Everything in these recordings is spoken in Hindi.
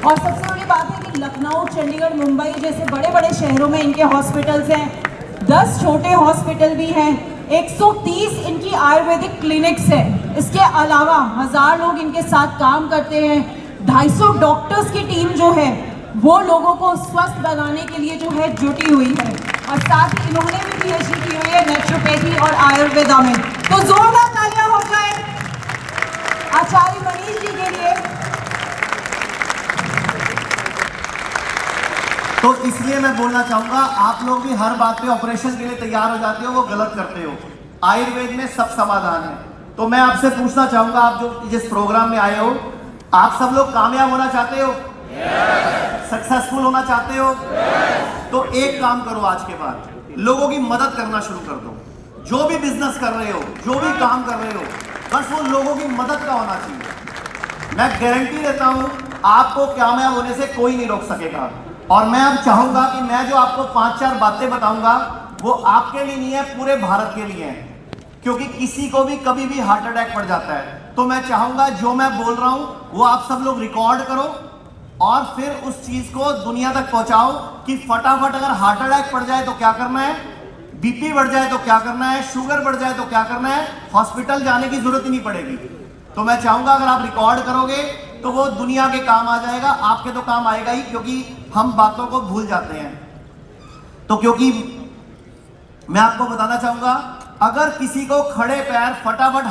और सबसे बड़ी बात है कि लखनऊ, चंडीगढ़, मुंबई जैसे बड़े बड़े शहरों में इनके हॉस्पिटल्स हैं, 10 छोटे हॉस्पिटल भी हैं, 130 इनकी आयुर्वेदिक क्लिनिक्स हैं। इसके अलावा 1000 लोग इनके साथ काम करते हैं। 250 डॉक्टर्स की टीम जो है वो लोगों को स्वस्थ बनाने के लिए जो है जुटी हुई है, और साथ ही इन्होंने भी PhD की हुई है नेचुरोपैथी और आयुर्वेदा में। तो जोरदार तालियां हो जाए आचार्य मनीष जी के लिए। तो इसलिए मैं बोलना चाहूंगा, आप लोग भी हर बात पे ऑपरेशन के लिए तैयार हो जाते हो, वो गलत करते हो। आयुर्वेद में सब समाधान है। तो मैं आपसे पूछना चाहूंगा, आप जो जिस प्रोग्राम में आए हो, आप सब लोग कामयाब होना चाहते हो? सक्सेसफुल होना चाहते हो? तो एक काम करो, आज के बाद लोगों की मदद करना शुरू कर दो। जो भी बिजनेस कर रहे हो, जो भी काम कर रहे हो, बस वो लोगों की मदद का होना चाहिए। मैं गारंटी देता हूं, आपको कामयाब होने से कोई नहीं रोक सकेगा। और मैं अब चाहूंगा कि मैं जो आपको 5-4 बातें बताऊंगा, वो आपके लिए नहीं है, पूरे भारत के लिए है। क्योंकि किसी को भी कभी भी हार्ट अटैक पड़ जाता है। तो मैं चाहूंगा जो मैं बोल रहा हूं वो आप सब लोग रिकॉर्ड करो और फिर उस चीज को दुनिया तक पहुंचाओ कि फटाफट अगर हार्ट अटैक पड़ जाए तो क्या करना है, बीपी बढ़ जाए तो क्या करना है, शुगर बढ़ जाए तो क्या करना है, हॉस्पिटल जाने की जरूरत ही नहीं पड़ेगी। तो मैं चाहूंगा अगर आप रिकॉर्ड करोगे तो वो दुनिया के काम आ जाएगा, आपके तो काम आएगा ही, क्योंकि हम बातों को भूल जाते हैं। तो क्योंकि मैं आपको बताना चाहूंगा, अगर किसी को खड़े पैर फटाफट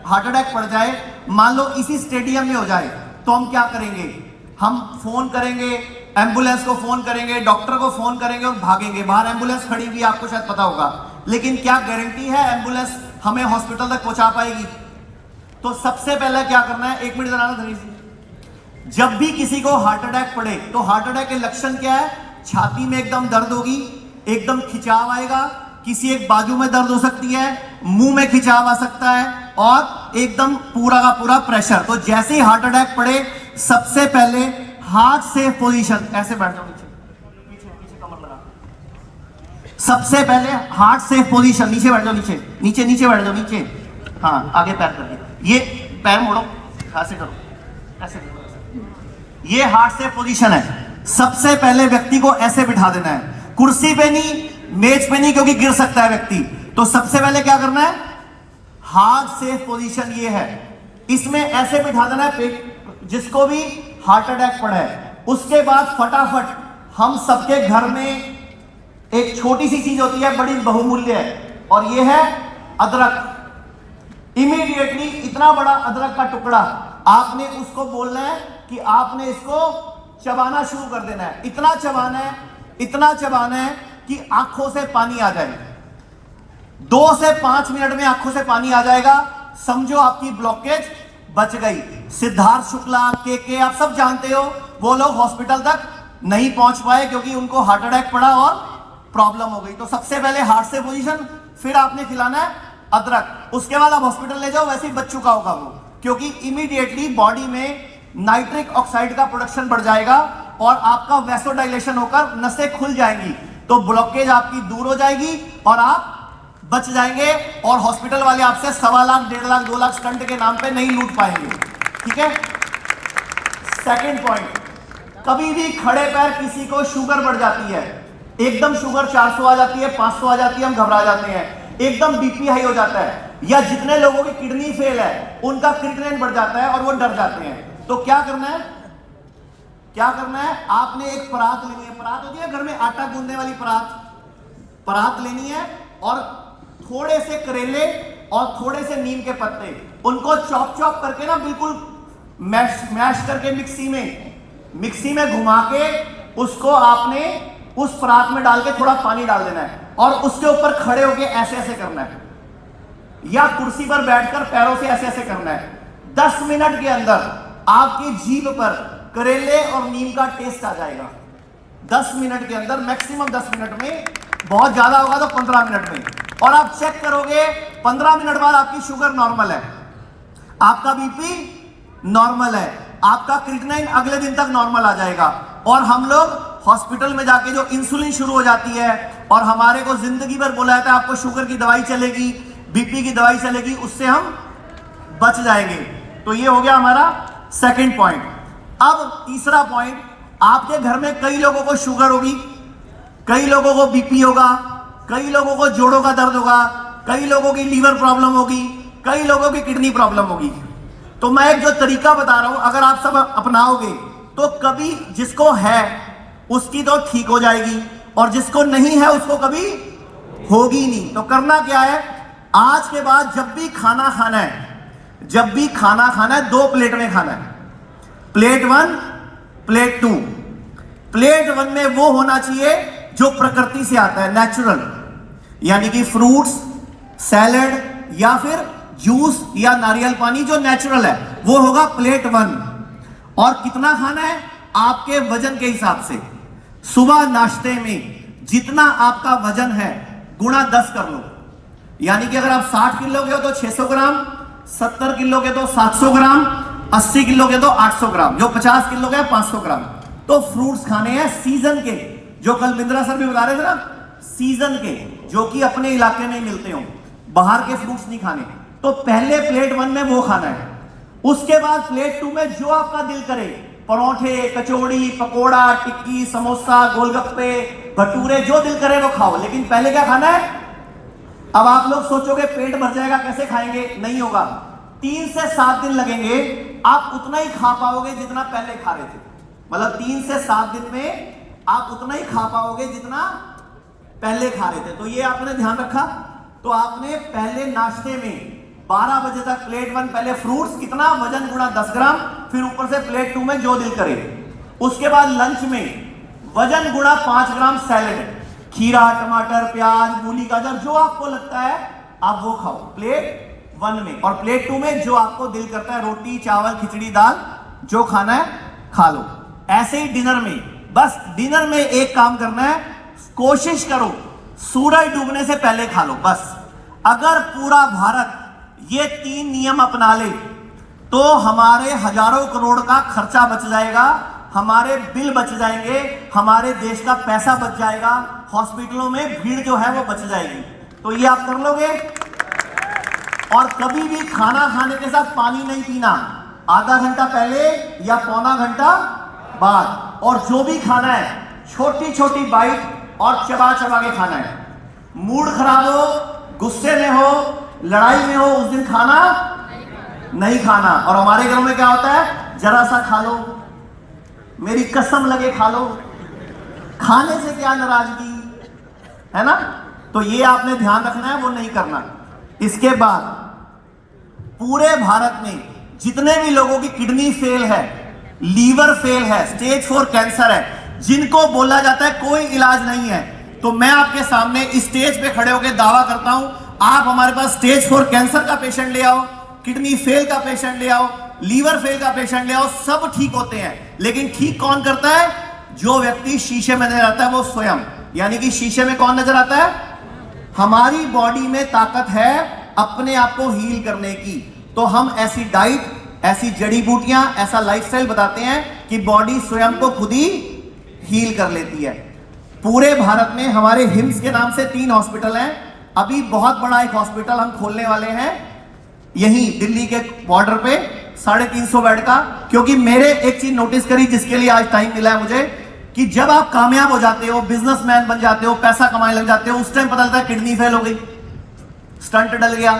हार्ट अटैक पड़ जाए, मान लो इसी स्टेडियम में हो जाए, तो हम क्या करेंगे? हम फोन करेंगे, एम्बुलेंस को फोन करेंगे, डॉक्टर को फोन करेंगे और भागेंगे। बाहर एम्बुलेंस खड़ी हुई, आपको शायद पता होगा, लेकिन क्या गारंटी है एम्बुलेंस हमें हॉस्पिटल तक पहुंचा पाएगी? तो सबसे पहले क्या करना है, 1 मिनट जरा धीरे से। जब भी किसी को हार्ट अटैक पड़े तो हार्ट अटैक के लक्षण क्या है? छाती में एकदम दर्द होगी, एकदम खिंचाव आएगा, किसी एक बाजू में दर्द हो सकती है, मुंह में खिंचाव आ सकता है, और एकदम पूरा का पूरा प्रेशर। तो जैसे ही हार्ट अटैक पड़े, सबसे पहले हार्ट सेफ पोजीशन, ऐसे बैठ जाओ, नीचे कमर लगा। सबसे पहले हार्ट सेफ पोजीशन, नीचे बैठ जाओ, नीचे बैठ जाओ, नीचे। हाँ, आगे पैर करके, ये पैर मोड़ो, ऐसे करो, ऐसे करो। ये हार्ट सेफ पोजीशन है। सबसे पहले व्यक्ति को ऐसे बिठा देना है, कुर्सी पे नहीं, मेज पे नहीं, क्योंकि गिर सकता है व्यक्ति। तो सबसे पहले क्या करना है, हार्ट सेफ पोजीशन ये है, इसमें ऐसे बिठा देना है पेट, जिसको भी हार्ट अटैक पड़ा है। उसके बाद फटाफट हम सबके घर में एक छोटी सी चीज होती है, बड़ी बहुमूल्य है, और ये है अदरक। इमीडिएटली इतना बड़ा अदरक का टुकड़ा आपने उसको बोलना है कि आपने इसको चबाना शुरू कर देना है। इतना चबाना है कि आंखों से पानी आ जाए। 2 से 5 मिनट में आंखों से पानी आ जाएगा, समझो आपकी ब्लॉकेज बच गई। सिद्धार्थ शुक्ला, के आप सब जानते हो, वो लोग हॉस्पिटल तक नहीं पहुंच पाए क्योंकि उनको हार्ट अटैक पड़ा और प्रॉब्लम हो गई। तो सबसे पहले हार्ट से पोजीशन, फिर आपने खिलाना है अदरक। उसके बाद आप हॉस्पिटल ले जाओ, वैसे ही बच चुका होगा वो, क्योंकि इमीडिएटली बॉडी में नाइट्रिक ऑक्साइड का प्रोडक्शन बढ़ जाएगा और आपका वैसोडाइलेशन होकर नसें खुल जाएंगी। तो ब्लॉकेज आपकी दूर हो जाएगी और आप बच जाएंगे, और हॉस्पिटल वाले आपसे 1.25 लाख, 1.5 लाख, 2 लाख स्टंट के नाम पे नहीं लूट पाएंगे। ठीक है। सेकंड पॉइंट, कभी भी खड़े पैर किसी को शुगर बढ़ जाती है, एकदम शुगर 400 आ जाती है, 500 आ जाती है, हम घबरा जाते हैं, एकदम बीपी हाई हो जाता है, या जितने लोगों की किडनी फेल है उनका क्रिएटिनिन बढ़ जाता है और वो डर जाते हैं। तो क्या करना है, आपने एक परात लेनी है। परात होती है घर में आटा गूंदने वाली परात लेनी है, और थोड़े से करेले और थोड़े से नीम के पत्ते, उनको चॉप करके ना बिल्कुल मैश करके मिक्सी में घुमा के उसको आपने उस परात में डाल के थोड़ा पानी डाल देना है, और उसके ऊपर खड़े होके ऐसे ऐसे करना है, या कुर्सी पर बैठकर पैरों से ऐसे ऐसे करना है। 10 मिनट के अंदर आपकी जीभ पर करेले और नीम का टेस्ट आ जाएगा। 10 मिनट के अंदर, मैक्सिमम 10 मिनट में, बहुत ज्यादा होगा तो 15 मिनट में। और आप चेक करोगे 15 मिनट बाद आपकी शुगर नॉर्मल है, आपका बीपी नॉर्मल है, आपका क्रिएटिनिन अगले दिन तक नॉर्मल आ जाएगा। और हम लोग हॉस्पिटल में जाके जो इंसुलिन शुरू हो जाती है, और हमारे को जिंदगी भर बोला जाता है आपको शुगर की दवाई चलेगी, बीपी की दवाई चलेगी, उससे हम बच जाएंगे। तो ये हो गया हमारा सेकंड पॉइंट। अब तीसरा पॉइंट, आपके घर में कई लोगों को शुगर होगी, कई लोगों को बीपी होगा, कई लोगों को जोड़ों का दर्द होगा, कई लोगों की लीवर प्रॉब्लम होगी, कई लोगों की किडनी प्रॉब्लम होगी। तो मैं एक जो तरीका बता रहा हूं, अगर आप सब अपनाओगे तो कभी जिसको है उसकी तो ठीक हो जाएगी और जिसको नहीं है उसको कभी होगी नहीं। तो करना क्या है, आज के बाद जब भी खाना खाना है, जब भी खाना खाना है 2 प्लेट में खाना है। Plate 1, plate 2। प्लेट 1 में वो होना चाहिए जो प्रकृति से आता है, नेचुरल, यानी कि फ्रूट्स, सैलेड या फिर जूस या नारियल पानी जो नेचुरल है, वो होगा प्लेट 1। और कितना खाना है, आपके वजन के हिसाब से। सुबह नाश्ते में जितना आपका वजन है गुणा 10 कर लो, यानी कि अगर आप 60 किलो के हो तो 600 ग्राम, 70 किलो के तो 700 ग्राम, 80 किलो के तो 800 ग्राम, जो 50 किलो के 500 ग्राम। तो फ्रूट्स खाने हैं सीजन के, जो कल बिंद्रा सर भी बता रहे थे ना, सीजन के, जो कि अपने इलाके में मिलते हो, बाहर के फ्रूट्स नहीं खाने। तो पहले प्लेट 1 में वो खाना है। उसके बाद प्लेट 2 में जो आपका दिल करे, परोठे, कचौड़ी, पकोड़ा, टिक्की, समोसा, गोलगप्पे, भटूरे, जो दिल करे वो खाओ। लेकिन पहले क्या खाना है? अब आप लोग सोचोगे पेट भर जाएगा, कैसे खाएंगे? नहीं होगा। 3 से 7 दिन लगेंगे, आप उतना ही खा पाओगे जितना पहले खा रहे थे। मतलब 3 से 7 दिन में आप उतना ही खा पाओगे जितना पहले खा रहे थे। तो ये आपने ध्यान रखा। तो आपने पहले नाश्ते में 12 बजे तक प्लेट 1 पहले फ्रूट्स, कितना वजन गुणा 10 ग्राम, फिर ऊपर से प्लेट 2 में जो दिल करे। उसके बाद लंच में वजन गुणा 5 ग्राम सैलेड, खीरा, टमाटर, प्याज, मूली, गाजर, जो आपको लगता है आप वो खाओ प्लेट 1 में। और प्लेट 2 में जो आपको दिल करता है, रोटी, चावल, खिचड़ी, दाल, जो खाना है खा लो। ऐसे ही डिनर में, बस डिनर में एक काम करना है, कोशिश करो सूरज डूबने से पहले खा लो बस। अगर पूरा भारत ये 3 नियम अपना ले तो हमारे हजारों करोड़ का खर्चा बच जाएगा, हमारे बिल बच जाएंगे, हमारे देश का पैसा बच जाएगा, हॉस्पिटलों में भीड़ जो है वो बच जाएगी। तो ये आप कर लोगे। और कभी भी खाना खाने के साथ पानी नहीं पीना, आधा घंटा पहले या पौना घंटा बाद। और जो भी खाना है छोटी छोटी बाइट और चबा चबा के खाना है। मूड खराब हो, गुस्से में हो, लड़ाई में हो, उस दिन खाना नहीं खाना। और हमारे घरों में क्या होता है, जरा सा खा लो, मेरी कसम लगे खा लो, खाने से क्या नाराजगी है ना। तो ये आपने ध्यान रखना है, वो नहीं करना। इसके बाद पूरे भारत में जितने भी लोगों की किडनी फेल है, लीवर फेल है, स्टेज 4 कैंसर है, जिनको बोला जाता है कोई इलाज नहीं है, तो मैं आपके सामने इस स्टेज पे खड़े होकर दावा करता हूं, आप हमारे पास स्टेज 4 कैंसर का पेशेंट ले आओ, किडनी फेल का पेशेंट ले आओ, लीवर फेल का पेशेंट ले आओ, सब ठीक होते हैं। लेकिन ठीक कौन करता है? जो व्यक्ति शीशे में नजर आता है वो स्वयं। यानी कि शीशे में कौन नजर आता है? हमारी बॉडी में ताकत है अपने आप को हील करने की। तो हम ऐसी डाइट, ऐसी जड़ी बूटियां, ऐसा लाइफस्टाइल बताते हैं कि बॉडी स्वयं को खुद ही हील कर लेती है। पूरे भारत में हमारे हिम्स के नाम से 3 हॉस्पिटल हैं। अभी बहुत बड़ा एक हॉस्पिटल हम खोलने वाले हैं यहीं दिल्ली के बॉर्डर पे, 350 बेड का। क्योंकि मेरे एक चीज नोटिस करी, जिसके लिए आज टाइम मिला है मुझे, कि जब आप कामयाब हो जाते हो, बिजनेसमैन बन जाते हो, पैसा कमाने लग जाते हो, उस टाइम पता चलता है किडनी फेल हो गई, स्टंट डल गया,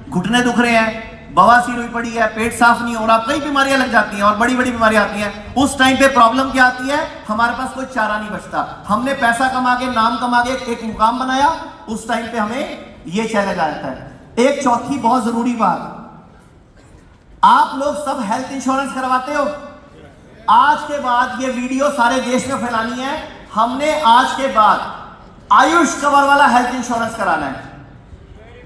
घुटने दुख रहे हैं, बवासीर हुई पड़ी है, पेट साफ नहीं हो रहा, कई बीमारियां लग जाती हैं और बड़ी बड़ी बीमारियां आती हैं। उस टाइम पे प्रॉब्लम क्या आती है? हमारे पास कोई चारा नहीं बचता। हमने पैसा कमा के, नाम कमा के एक मुकाम बनाया, उस टाइम पे हमें ये चैलेंज आ जाता है। एक चौथी बहुत जरूरी बात, आप लोग सब हेल्थ इंश्योरेंस करवाते हो। आज के बाद ये वीडियो सारे देश में फैलानी है। हमने आज के बाद आयुष कवर वाला हेल्थ इंश्योरेंस कराना है।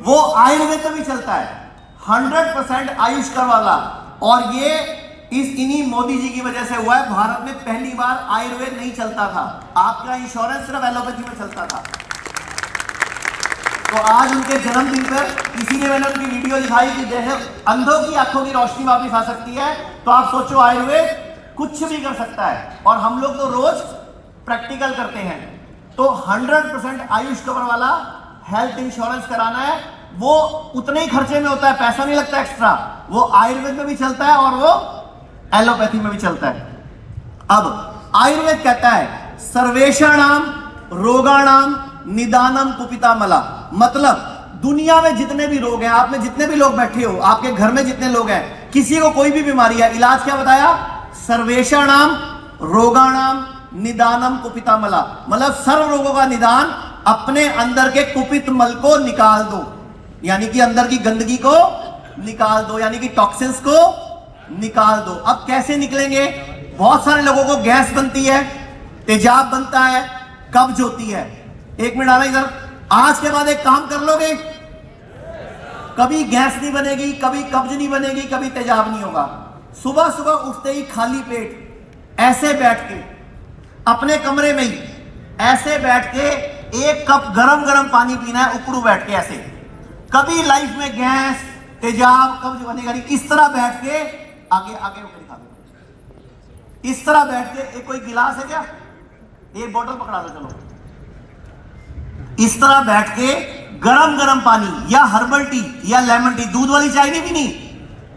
वो आयुर्वेद में भी चलता है, 100% आयुष कवर वाला। और ये इन्हीं मोदी जी की वजह से हुआ है। भारत में पहली बार आयुर्वेद नहीं चलता था, आपका इंश्योरेंस सिर्फ एलोपैथी में चलता था। तो आज उनके जन्मदिन पर इसीलिए मैंने उनकी वीडियो दिखाई कि जैसे अंधों की आंखों की रोशनी वापस आ सकती है। तो आप सोचो, आयुर्वेद कुछ भी कर सकता है और हम लोग तो रोज प्रैक्टिकल करते हैं। तो 100% आयुष कवर वाला हेल्थ इंश्योरेंस कराना है। वो उतने ही खर्चे में होता है, पैसा नहीं लगता एक्स्ट्रा। वो आयुर्वेद में भी चलता है और वो एलोपैथी में भी चलता है। अब आयुर्वेद कहता है सर्वेषाणाम रोगाणाम निदानम कुपितामला, मतलब दुनिया में जितने भी रोग हैं, आप में जितने भी लोग बैठे हो, आपके घर में जितने लोग हैं, किसी को कोई भी बीमारी है, इलाज क्या बताया? सर्वेषाणाम रोगाणाम निदानम कुपितामला, मतलब सर्व रोगों का निदान अपने अंदर के कुपित मल को निकाल दो, यानी कि अंदर की गंदगी को निकाल दो, यानी कि टॉक्सिन्स को निकाल दो। अब कैसे निकलेंगे? बहुत सारे लोगों को गैस बनती है, तेजाब बनता है, कब्ज होती है। एक मिनट आना इधर, आज के बाद एक काम कर लोगे, कभी गैस नहीं बनेगी, कभी कब्ज नहीं बनेगी, कभी तेजाब नहीं होगा। सुबह सुबह उठते ही खाली पेट ऐसे बैठ के अपने कमरे में ही ऐसे बैठ के 1 कप गरम गरम पानी पीना है, उकड़ू बैठ के ऐसे। कभी लाइफ में गैस तेजाब कब्ज बनेगा नहीं। इस तरह बैठ के आगे आगे दिखा दो, इस तरह बैठ के। एक कोई गिलास है क्या? एक बोतल पकड़ा दो, चलो। इस तरह बैठ के गरम गरम पानी या हर्बल टी या लेमन टी, दूध वाली चाय नहीं पीनी।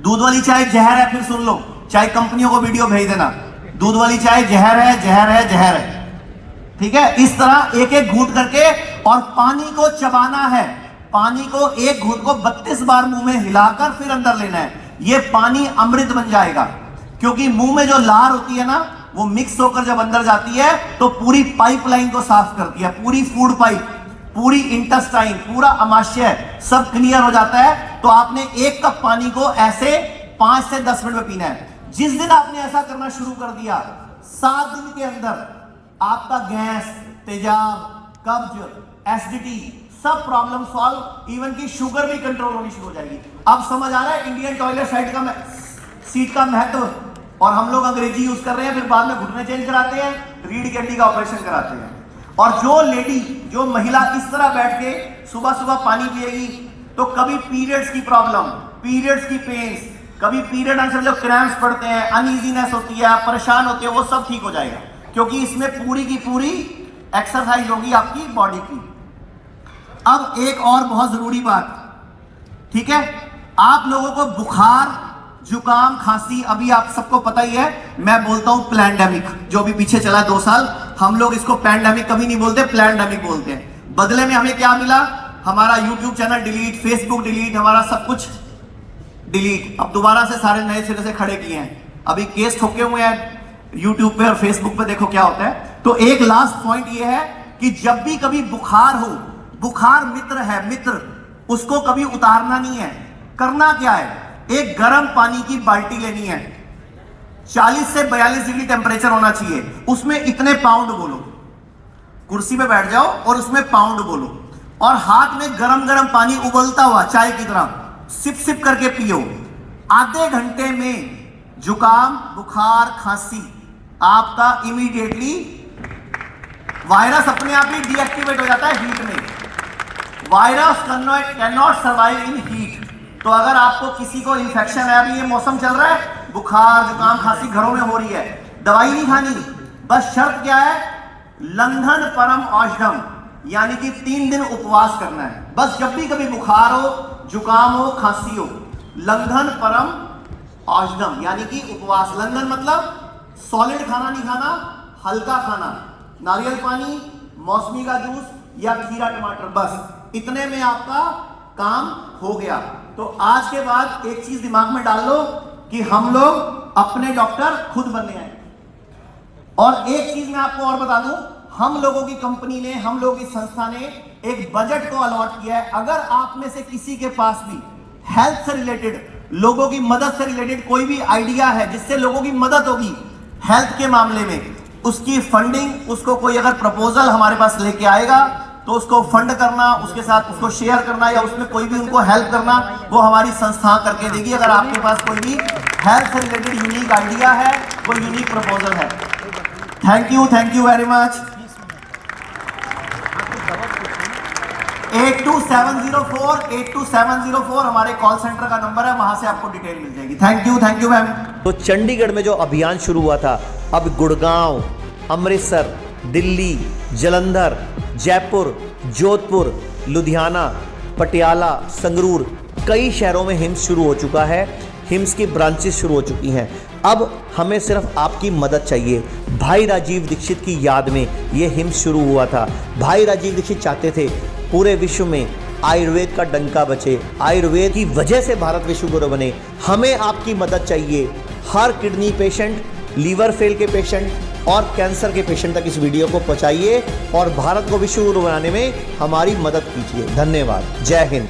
दूध वाली चाय जहर है, फिर सुन लो, चाहे कंपनियों को वीडियो भेज देना, दूध वाली चाय जहर है, जहर है, जहर है, ठीक है। इस तरह एक एक घूंट करके, और पानी को चबाना है। पानी को एक घूंट को 32 बार मुंह में हिलाकर फिर अंदर लेना है। ये पानी अमृत बन जाएगा, क्योंकि मुंह में जो लार होती है ना, वो मिक्स होकर जब अंदर जाती है तो पूरी पाइपलाइन को साफ करती है, पूरी फूड पाइप, पूरी इंटेस्टाइन, पूरा अमाशय सब क्लियर हो जाता है। तो आपने 1 कप पानी को ऐसे 5 से 10 मिनट में पीना है। जिस दिन आपने ऐसा करना शुरू कर दिया, 7 दिन के अंदर आपका गैस, तेजाब, कब्ज, एसिडिटी सब प्रॉब्लम सॉल्व, इवन की शुगर भी कंट्रोल होनी शुरू हो जाएगी। अब समझ आ रहा है इंडियन टॉयलेट सीट का महत्व। और हम लोग अंग्रेजी यूज कर रहे हैं, फिर बाद में घुटने चेंज कराते हैं, रीढ़ की हड्डी का ऑपरेशन कराते हैं। और जो लेडी, जो महिला इस तरह बैठ के सुबह सुबह पानी पिएगी, तो कभी पीरियड्स की प्रॉब्लम, पीरियड्स की पेन्स, कभी पीरियड आने से जो क्रैम्प्स पड़ते हैं, अनईजीनेस होती है, परेशान होते हैं, वो सब ठीक हो जाएगा, क्योंकि इसमें पूरी की पूरी एक्सरसाइज होगी आपकी बॉडी की। अब एक और बहुत जरूरी बात, ठीक है, आप लोगों को बुखार, जुकाम, खांसी, अभी आप सबको पता ही है, मैं बोलता हूं प्लैंडेमिक, जो भी पीछे चला 2 साल, हम लोग इसको पैंडेमिक कभी नहीं बोलते, प्लैंडेमिक बोलते हैं। बदले में हमें क्या मिला? हमारा YouTube channel delete, Facebook delete, हमारा सब कुछ डिलीट। अब दोबारा से सारे नए सिरे से खड़े किए हैं, अभी केस ठोके हुए हैं यूट्यूब पे और फेसबुक पे, देखो क्या होता है। तो एक लास्ट पॉइंट ये है कि जब भी कभी बुखार हो, बुखार मित्र है, मित्र, उसको कभी उतारना नहीं है। करना क्या है? एक गर्म पानी की बाल्टी लेनी है, 40 से 42 डिग्री टेम्परेचर होना चाहिए, उसमें इतने पाउंड बोलो, कुर्सी पे बैठ जाओ और उसमें पाउंड बोलो, और हाथ में गरम गरम पानी उबलता हुआ चाय की तरह सिप सिप करके पियो। आधे घंटे में जुकाम, बुखार, खांसी आपका इमीडिएटली, वायरस अपने आप ही डीएक्टिवेट हो जाता है हीट में। Virus can not survive in heat. तो अगर आपको किसी को इन्फेक्शन है, अभी ये मौसम चल रहा है, बुखार, जुकाम, खांसी घरों में हो रही है, दवाई नहीं खानी, बस शर्त क्या है? लंघन परम औषधम, यानी कि 3 दिन उपवास करना है। बस जब भी कभी बुखार हो, जुकाम हो, खांसी हो, लंघन परम औषधम, यानी कि उपवास। लंघन मतलब सॉलिड खाना नहीं खाना, हल्का खाना, नारियल पानी, मौसमी का जूस या खीरा टमाटर, बस इतने में आपका काम हो गया। तो आज के बाद एक चीज दिमाग में डाल लो कि हम लोग अपने डॉक्टर खुद बनने हैं। और एक चीज मैं आपको और बता दूं, हम लोगों की कंपनी ने, हम लोगों की संस्था ने एक बजट को अलॉट किया है। अगर आप में से किसी के पास भी हेल्थ से रिलेटेड, लोगों की मदद से रिलेटेड कोई भी आइडिया है जिससे लोगों की मदद होगी हेल्थ के मामले में, उसकी फंडिंग, उसको कोई अगर प्रपोजल हमारे पास लेके आएगा तो उसको फंड करना, उसके साथ उसको शेयर करना, या उसमें कोई भी उनको हेल्प करना, वो हमारी संस्था करके देगी। अगर आपके पास कोई भी हेल्थ से रिलेटेड यूनिक आइडिया है, कोई यूनिक प्रपोजल है। Thank you very much. 8270482704 हमारे कॉल सेंटर का नंबर है, वहां से आपको डिटेल मिल जाएगी। Thank you ma'am. तो चंडीगढ़ में जो अभियान शुरू हुआ था, अब गुड़गांव, अमृतसर, दिल्ली, जालंधर, जयपुर, जोधपुर, लुधियाना, पटियाला, संगरूर, कई शहरों में हिम्स शुरू हो चुका है। हिम्स की ब्रांचेस शुरू हो चुकी हैं। अब हमें सिर्फ आपकी मदद चाहिए। भाई राजीव दीक्षित की याद में ये हिम्स शुरू हुआ था। भाई राजीव दीक्षित चाहते थे पूरे विश्व में आयुर्वेद का डंका बचे, आयुर्वेद की वजह से भारत विश्व गुरु बने। हमें आपकी मदद चाहिए। हर किडनी पेशेंट, लीवर फेल के पेशेंट और कैंसर के पेशेंट तक इस वीडियो को पहुंचाइए और भारत को विश्व गुरु बनाने में हमारी मदद कीजिए। धन्यवाद। जय हिंद।